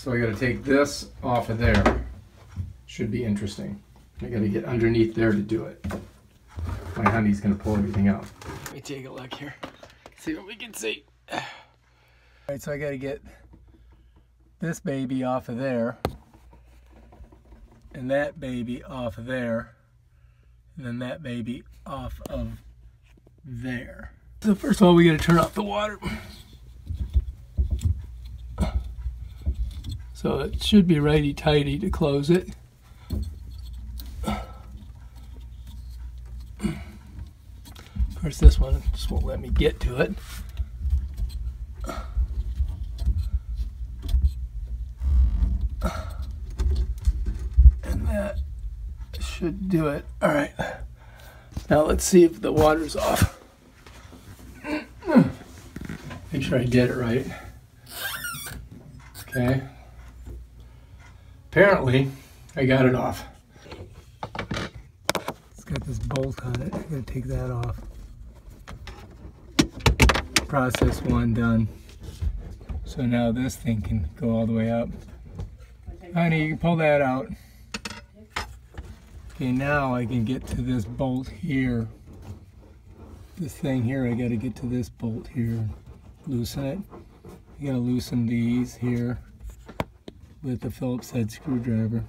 So I got to take this off of there. Should be interesting. I got to get underneath there to do it. My honey's going to pull everything out. Let me take a look here. See what we can see. All right, so I got to get this baby off of there, and that baby off of there, and then that baby off of there. So first of all, we got to turn off the water. So it should be righty-tighty to close it. Of course, this one just won't let me get to it. And that should do it. All right. Now let's see if the water's off. Make sure I did it right. Okay. Apparently, I got it off. It's got this bolt on it. I'm going to take that off. Process 1 done. So now this thing can go all the way up. Honey, you can pull that out. Okay, now I can get to this bolt here. This thing here, I got to get to this bolt here. Loosen it. You got to loosen these here with the Phillips head screwdriver.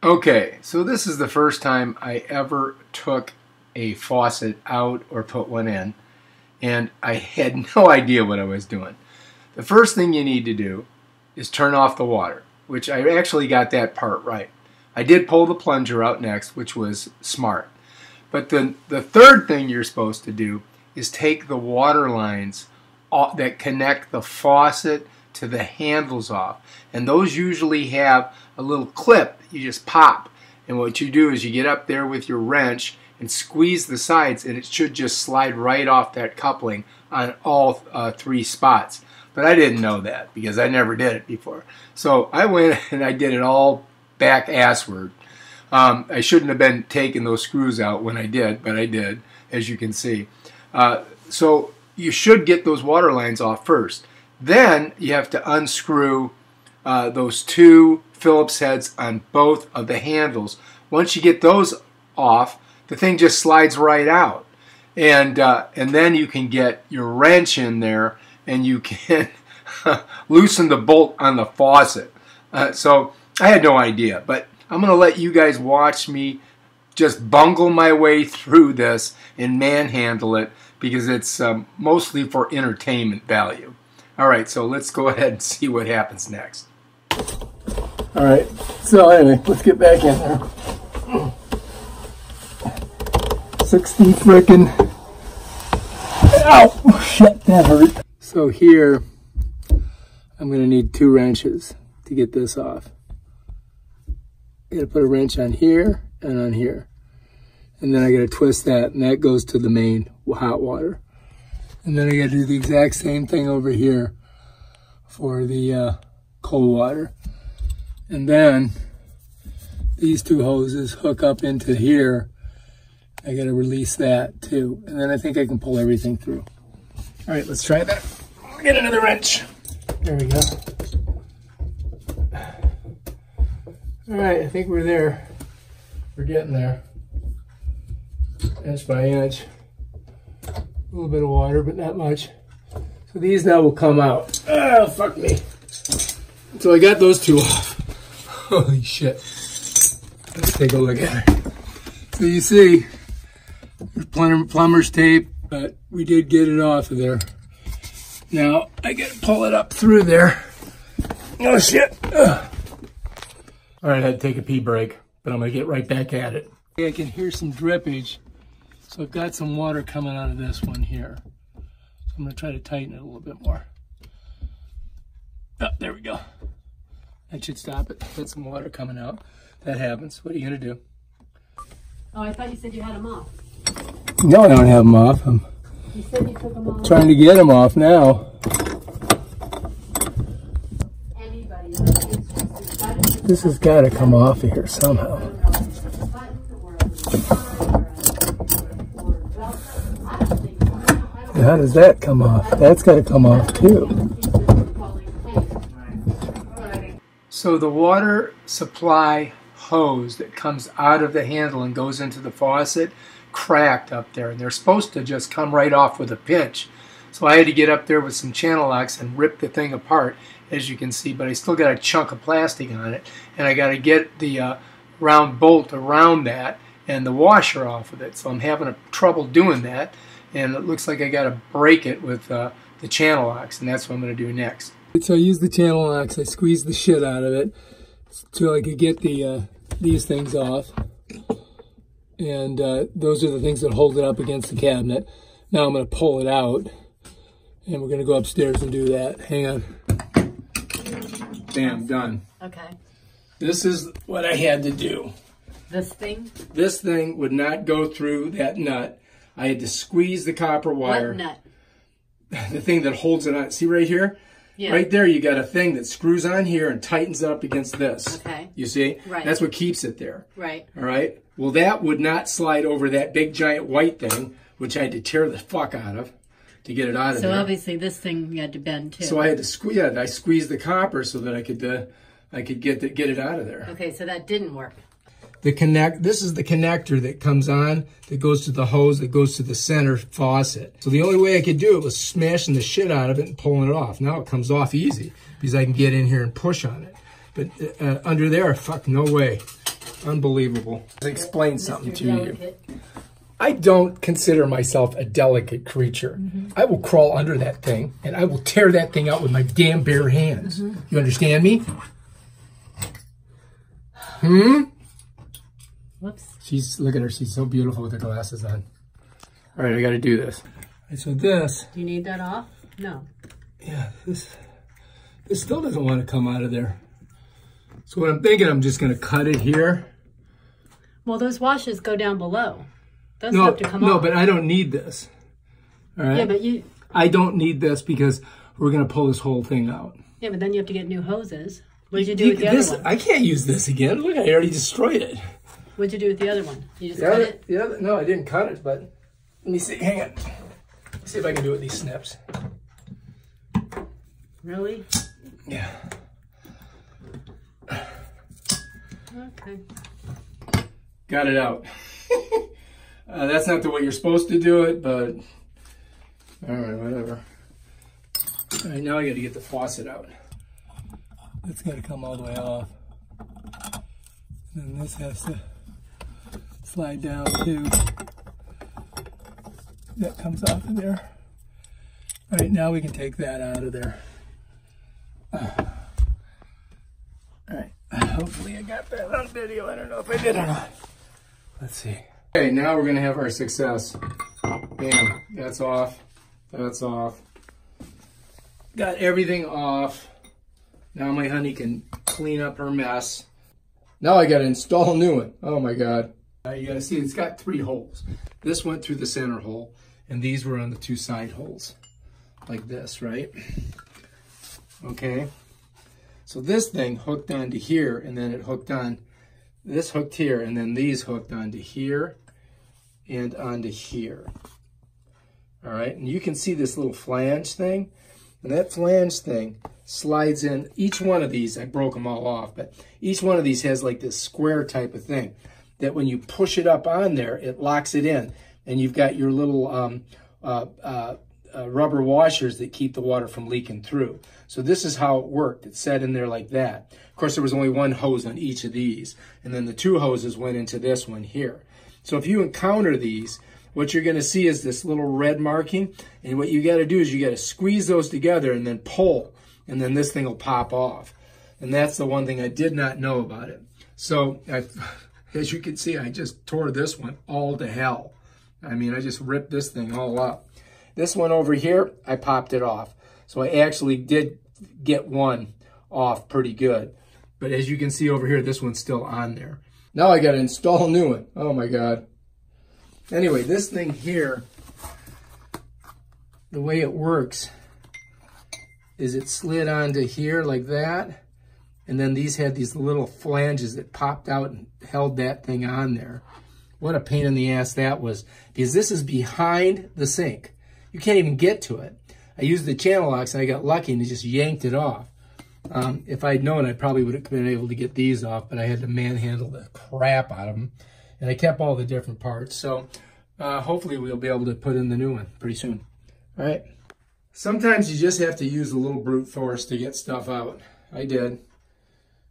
Okay, so this is the first time I ever took a faucet out or put one in, and I had no idea what I was doing. The first thing you need to do is turn off the water, which I actually got that part right. I did pull the plunger out next, which was smart. But the third thing you're supposed to do is take the water lines that connect the faucet to the handles off. And those usually have a little clip you just pop. And what you do is you get up there with your wrench and squeeze the sides, and it should just slide right off that coupling on all 3 spots. But I didn't know that because I never did it before. So I went and I did it all back assward. I shouldn't have been taking those screws out when I did, but I did, as you can see. So you should get those water lines off first. Then you have to unscrew those 2 Phillips heads on both of the handles. Once you get those off, the thing just slides right out. And then you can get your wrench in there and you can loosen the bolt on the faucet. So I had no idea, but I'm going to let you guys watch me just bungle my way through this and manhandle it because it's mostly for entertainment value. All right, so let's go ahead and see what happens next. All right, so anyway, let's get back in there. 60 frickin', ow, shit, that hurt. So here, I'm gonna need 2 wrenches to get this off. I gotta put a wrench on here and on here. And then I gotta twist that, and that goes to the main hot water. And then I gotta do the exact same thing over here for the cold water. And then these 2 hoses hook up into here. I gotta release that too. And then I think I can pull everything through. All right, let's try that. Get another wrench. There we go. All right, I think we're there. We're getting there. Inch by inch. A little bit of water, but not much. So these now will come out. Oh, fuck me. So I got those 2 off. Holy shit. Let's take a look at it. So you see, there's plumber's tape, but we did get it off of there. Now, I gotta pull it up through there. Oh shit. Ugh. All right, I had to take a pee break, but I'm gonna get right back at it. I can hear some drippage. So I've got some water coming out of this one here. So I'm gonna try to tighten it a little bit more. Oh, there we go. That should stop it. Got some water coming out. That happens. What are you gonna do? Oh, I thought you said you had them off. No, I don't have them off. You said you took them off. Trying to get them off now. Anybody. This has got to come off of here somehow. How does that come off? That's got to come off too. So the water supply hose that comes out of the handle and goes into the faucet cracked up there, and they're supposed to just come right off with a pinch. So I had to get up there with some channel locks and rip the thing apart, as you can see, but I still got a chunk of plastic on it, and I got to get the round bolt around that and the washer off of it. So I'm having trouble doing that, and it looks like I got to break it with the channel locks, and that's what I'm going to do next. So I use the channel locks. I squeeze the shit out of it so I could get these things off, and those are the things that hold it up against the cabinet. Now I'm going to pull it out, and we're going to go upstairs and do that. Hang on. Bam, done. Okay. This is what I had to do. This thing? This thing would not go through that nut. I had to squeeze the copper wire. What nut? The thing that holds it on. See right here? Yeah. Right there, you got a thing that screws on here and tightens up against this. Okay. You see? Right. That's what keeps it there. Right. All right? Well, that would not slide over that big giant white thing, which I had to tear the fuck out of to get it out of there. So obviously this thing you had to bend too. So I had to squeeze. Yeah, I squeezed the copper so that I could get it out of there. Okay, so that didn't work. This is the connector that comes on, that goes to the hose, that goes to the center faucet. So the only way I could do it was smashing the shit out of it and pulling it off. Now it comes off easy because I can get in here and push on it. But under there, fuck, no way. Unbelievable. I'll explain something to you. I don't consider myself a delicate creature. I will crawl under that thing and I will tear that thing out with my damn bare hands. You understand me? Whoops. Look at her, she's so beautiful with her glasses on. All right, I got to do this. Right, so this. Do you need that off? No. Yeah, this still doesn't want to come out of there. So what I'm thinking, I'm just going to cut it here. Well, those washers go down below. Those have to come off. No, but I don't need this. All right? Yeah, but I don't need this because we're going to pull this whole thing out. Yeah, but then you have to get new hoses. What did you do with the other one? I can't use this again. Look, I already destroyed it. What did you do with the other one? You just cut it? Yeah, no, I didn't cut it, but let me see. Hang on. Let's see if I can do it with these snips. Really? Yeah. Okay. Got it out. That's not the way you're supposed to do it, but all right, whatever. All right, now I got to get the faucet out. It's got to come all the way off. And this has to slide down too. That comes off of there. All right, now we can take that out of there. All right, hopefully I got that on video. I don't know if I did or not. Let's see. Okay, now we're gonna have our success. Bam, that's off. That's off. Got everything off. Now my honey can clean up her mess. Now I gotta install a new one. Oh my God. You gotta see, it's got 3 holes. This went through the center hole, and these were on the 2 side holes. Like this, right? Okay. So this thing hooked onto here, and then it hooked on, this hooked here, and then these hooked onto here and onto here. All right, and you can see this little flange thing, and that flange thing slides in. Each one of these, I broke them all off, but each one of these has like this square type of thing that when you push it up on there, it locks it in, and you've got your little rubber washers that keep the water from leaking through. So this is how it worked. It's set in there like that. Of course, there was only 1 hose on each of these, and then the 2 hoses went into this one here. So if you encounter these, what you're going to see is this little red marking, and what you got to do is you got to squeeze those together and then pull, and then this thing will pop off. And that's the one thing I did not know about it. So as you can see, I just tore this one all to hell. I mean, I just ripped this thing all up. This one over here, I popped it off. So I actually did get one off pretty good. But as you can see over here, this one's still on there. Now I got to install a new one. Oh my God. Anyway, this thing here, the way it works is it slid onto here like that. And then these had these little flanges that popped out and held that thing on there. What a pain in the ass that was, because this is behind the sink. You can't even get to it. I used the channel locks and I got lucky and it just yanked it off. If I'd known, I probably would have been able to get these off, but I had to manhandle the crap out of them. And I kept all the different parts. So hopefully we'll be able to put in the new one pretty soon. All right. Sometimes you just have to use a little brute force to get stuff out. I did.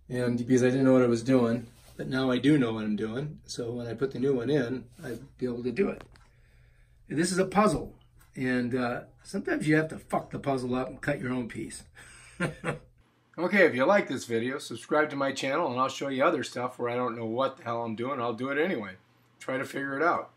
And because I didn't know what I was doing. But now I do know what I'm doing. So when I put the new one in, I'll be able to do it. And this is a puzzle. And sometimes you have to fuck the puzzle up and cut your own piece. Okay, if you like this video, subscribe to my channel and I'll show you other stuff where I don't know what the hell I'm doing. I'll do it anyway. Try to figure it out.